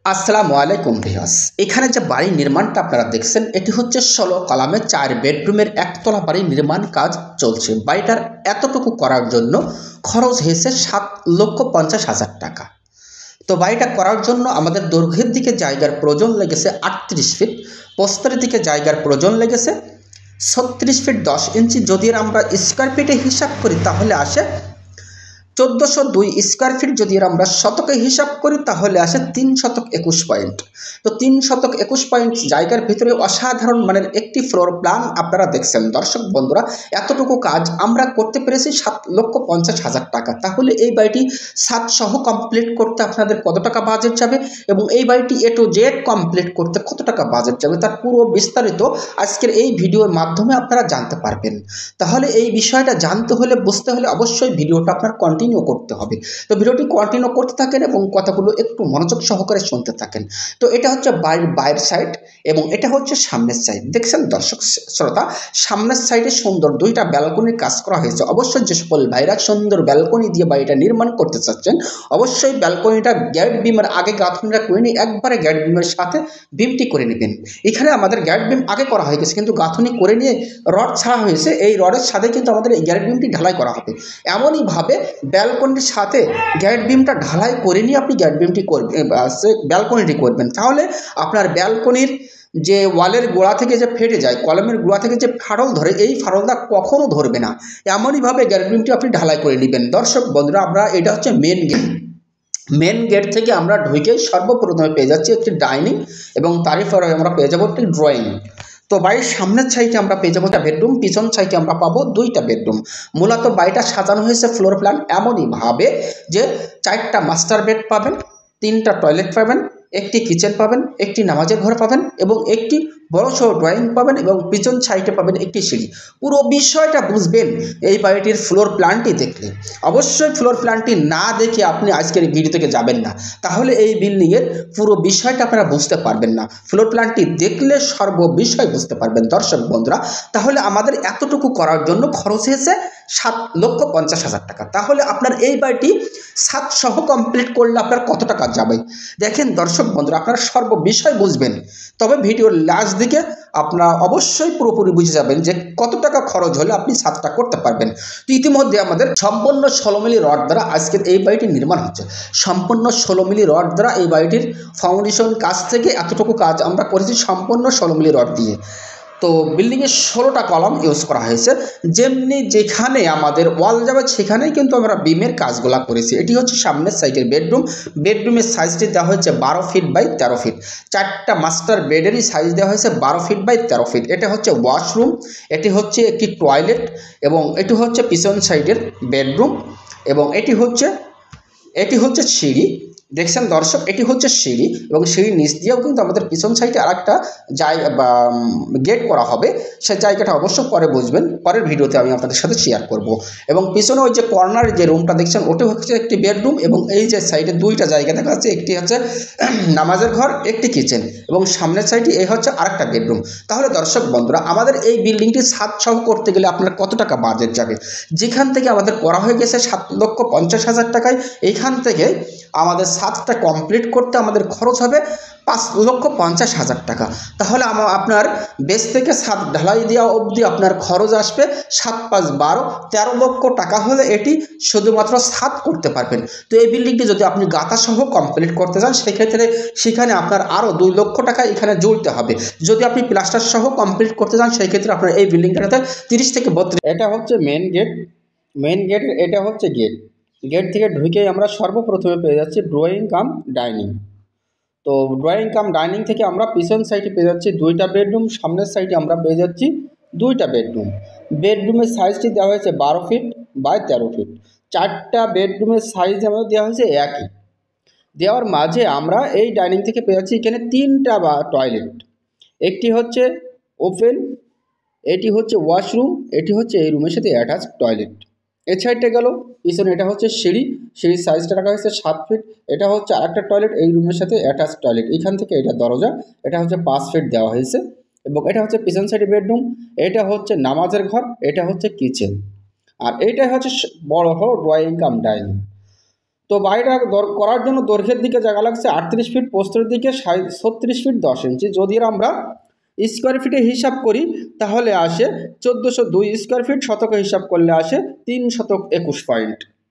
আসসালামু আলাইকুম ভিউয়ার্স। এখানে যে বাড়ি নির্মাণটা আপনারা দেখছেন এটি হচ্ছে ১৬ কলামে ৪ বেডরুমের একতলা বাড়ি নির্মাণ কাজ চলছে। বাড়িটার এতটুকু করার জন্য খরচ হয়েছে ৭,৫০,০০০ টাকা। তো বাড়িটা করার জন্য আমাদের দৈর্ঘ্যের দিকে জায়গার প্রয়োজন লেগেছে ৩৮ ফিট, প্রস্থের দিকে জায়গার প্রয়োজন লেগেছে ৩৬ ফিট ১০ ইঞ্চি। যদি আমরা স্কোয়ার ফিটে হিসাব করি তাহলে আসে ১৪০২ স্কোয়ার ফিট। যদি আমরা শতকে হিসাব করি তাহলে আসে ৩ শতক ২১ পয়েন্ট। তো ৩ শতক ২১ পয়েন্ট জায়গার ভিতরে অসাধারণ মানের একটি ফ্লোর প্ল্যান আপনারা দেখছেন। দর্শক বন্ধুরা, এতটুকু কাজ আমরা করতে পেরেছি ৭,৫০,০০০ টাকা। তাহলে এই বাড়িটি ছাদ সহ কমপ্লিট করতে আপনাদের কত টাকা বাজেট যাবে এবং এই বাড়িটি A to Z কমপ্লিট করতে কত টাকা বাজেট যাবে তার পুরো বিস্তারিত আজকের এই ভিডিওর মাধ্যমে আপনারা জানতে পারবেন। তাহলে এই বিষয়টা জানতে হলে, বুঝতে হলে অবশ্যই ভিডিওটা আপনার কন্টিনিউ করতে হবে। তো ভিডিওটি কন্টিনিউ করতে থাকেন এবং কথাগুলো একটু মনোযোগ সহকারে শুনতে থাকেন। তো এটা হচ্ছে বাড়ির বাইরের সাইড এবং এটা হচ্ছে সামনের সাইড। দেখছেন দর্শক শ্রোতা, সামনের সাইডে সুন্দর দুইটা ব্যালকনির কাজ করা হয়েছে। অবশ্যই যে সকল ভাইরা সুন্দর ব্যালকনি দিয়ে বাড়িটা নির্মাণ করতে চাচ্ছেন অবশ্যই ব্যালকনিটা গ্যাট বিমের আগে গাঁথনিটা করে নিয়ে একবারে গ্যাট বিমের সাথে বিমটি করে নেবেন। এখানে আমাদের গ্যাট বিম আগে করা হয়ে গেছে কিন্তু গাঁথনি করে নিয়ে রড ছাড়া হয়েছে। এই রডের সাথে কিন্তু আমাদের এই গ্যাট বিমটি ঢালাই করা হবে। এমনইভাবে ব্যালকনির সাথে গ্যাট বিমটা ঢালাই করে নিয়ে আপনি গ্যাট বিমটি করবেন, ব্যালকনিটি করবেন। তাহলে আপনার ব্যালকনির যে ওয়ালের গোড়া থেকে যে ফেটে যায়, কলমের গোড়া থেকে যে ফাটল ধরে, এই ফাটলটা কখনো ধরবে না। এমনইভাবে গ্যাট বিমটি আপনি ঢালাই করে নেবেন। দর্শক বন্ধুরা, আমরা এটা হচ্ছে মেন গেট। মেন গেট থেকে আমরা ঢুকে সর্বপ্রথমে পেয়ে যাচ্ছি একটি ডাইনিং এবং তারই পরে আমরা পেয়ে যাবো একটি ড্রয়িং। তো বাড়ির সামনের সাইডে আমরা পেয়ে যাবো একটা বেডরুম, পিছন সাইডে আমরা পাবো দুইটা বেডরুম। মূলত বাড়িটা সাজানো হয়েছে ফ্লোর প্ল্যান এমনইভাবে যে 4টা মাস্টার বেড পাবেন, 3টা টয়লেট পাবেন, একটি কিচেন পাবেন, একটি নামাজের ঘর পাবেন এবং একটি বড়সড় ড্রয়িং পাবেন এবং পিছন সাইডে পাবেন একটি সিঁড়ি। পুরো বিষয়টা বুঝবেন এই বাড়িটির ফ্লোর প্ল্যানটি দেখলে। অবশ্যই ফ্লোর প্ল্যানটি না দেখে আপনি আজকের ভিডিও থেকে যাবেন না, তাহলে এই বিল্ডিংয়ের পুরো বিষয়টা আপনারা বুঝতে পারবেন না। ফ্লোর প্ল্যানটি দেখলে সর্ববিষয় বুঝতে পারবেন। দর্শক বন্ধুরা, তাহলে আমাদের এতটুকু করার জন্য খরচ হয়েছে ৭,৫০,০০০ টাকা। তাহলে আপনার এই বাড়িটি ছাদ সহ কমপ্লিট করলে আপনার কত টাকা যাবে দেখেন। দর্শক বন্ধুরা, আপনারা সর্ববিষয় বুঝবেন, তবে ভিডিওর লাস্ট দিকে আপনারা অবশ্যই পুরোপুরি বুঝে যাবেন যে কত টাকা খরচ হলে আপনি ছাদটা করতে পারবেন। তো ইতিমধ্যে আমাদের সম্পূর্ণ 16 মিলি রড দ্বারা আজকের এই বাড়িটি নির্মাণ হচ্ছে। সম্পূর্ণ 16 মিলি রড দ্বারা এই বাড়িটির ফাউন্ডেশন কাজ থেকে এতটুকু কাজ আমরা করেছি সম্পূর্ণ 16 মিলি রড দিয়ে। তো বিল্ডিংয়ে 16টা কলাম ইউজ করা হয়েছে। যেমনি যেখানে আমাদের ওয়াল যাবে সেখানেই কিন্তু আমরা বিমের কাজগুলো করেছি। এটি হচ্ছে সামনের সাইডের বেডরুম। বেডরুমের সাইজটি দেওয়া হয়েছে 12 ফিট বাই 13 ফিট। 4টা মাস্টার বেডেরই সাইজ দেওয়া হয়েছে 12 ফিট বাই 13 ফিট। এটা হচ্ছে ওয়াশরুম, এটি হচ্ছে একটি টয়লেট এবং এটি হচ্ছে পিছন সাইডের বেডরুম এবং এটি হচ্ছে সিঁড়ি। দেখছেন দর্শক, এটি হচ্ছে সিঁড়ি এবং সিঁড়ির নিচ দিয়েও কিন্তু আমাদের পিছন সাইডে আর একটা জায়গা বা গেট করা হবে। সেই জায়গাটা অবশ্য পরে বুঝবেন, পরের ভিডিওতে আমি আপনাদের সাথে শেয়ার করব। এবং পিছনে ওই যে কর্নারের যে রুমটা দেখছেন ওটি হচ্ছে একটি বেডরুম এবং এই যে সাইডে দুইটা জায়গা দেখা যাচ্ছে, একটি হচ্ছে নামাজের ঘর, একটি কিচেন এবং সামনের সাইডে এই হচ্ছে আরেকটা বেডরুম। তাহলে দর্শক বন্ধুরা, আমাদের এই বিল্ডিংটি ছাদ সহ করতে গেলে আপনার কত টাকা বাজেট যাবে? যেখান থেকে আমাদের করা হয়ে গেছে ৭,৫০,০০০ টাকায়, এইখান থেকে আমাদের ছাদটা কমপ্লিট করতে আমাদের খরচ হবে ৫,৫০,০০০ টাকা। তাহলে আপনার বেস থেকে ছাদ ঢালাই দেওয়া অবধি আপনার খরচ আসবে ৭ ৫ 12 13 লক্ষ টাকা হলে এটি শুধুমাত্র ছাদ করতে পারবেন। তো এই বিল্ডিংটি যদি আপনি গাঁথা সহ কমপ্লিট করতে চান সেক্ষেত্রে সেখানে আপনার আরও 2 লক্ষ টাকা এখানে জুড়তে হবে। যদি আপনি প্লাস্টার সহ কমপ্লিট করতে চান সেই ক্ষেত্রে আপনার এই বিল্ডিংটাতে 30 থেকে 32। এটা হচ্ছে মেন গেট। মেন গেট এটা হচ্ছে গেট। গেট থেকে ঢুকেই আমরা সর্বপ্রথমে পেয়ে যাচ্ছি ড্রয়িং কাম ডাইনিং। তো ড্রয়িং কাম ডাইনিং থেকে আমরা পিছন সাইডে পেয়ে যাচ্ছি 2টা বেডরুম, সামনের সাইডে আমরা পেয়ে যাচ্ছি 2টা বেডরুম। বেডরুমের সাইজটি দেওয়া হয়েছে 12 ফিট বাই 13 ফিট। 4টা বেডরুমের সাইজ আমাদের দেওয়া হয়েছে একই। দেওয়ার মাঝে আমরা এই ডাইনিং থেকে পেয়ে যাচ্ছি এখানে 3টা টয়লেট। একটি হচ্ছে ওপেন, এটি হচ্ছে ওয়াশরুম, এটি হচ্ছে এই রুমের সাথে অ্যাটাচ টয়লেট। এই সাইডটা গেল পিছনে, এটা হচ্ছে সিঁড়ি। সিঁড়ির সাইজটা রাখা হয়েছে 7 ফিট। এটা হচ্ছে আরেকটা টয়লেট, এই রুমের সাথে অ্যাটাচ টয়লেট। এইখান থেকে এটা দরজা, এটা হচ্ছে 5 ফিট দেওয়া হয়েছে এবং এটা হচ্ছে পিছন সাইডে বেডরুম। এটা হচ্ছে নামাজের ঘর, এটা হচ্ছে কিচেন আর এইটা হচ্ছে বড় ড্রয়িং কাম ডাইনিং। তো বাড়িটা করার জন্য দৈর্ঘ্যের দিকে জায়গা লাগছে 38 ফিট, প্রস্থের দিকে 36 ফিট 10 ইঞ্চি। যদি আমরা স্কোয়ার ফিটে হিসাব করি তাহলে আসে 1402 স্কোয়ার ফিট, শতকে হিসাব করলে আসে 321 পয়েন্ট।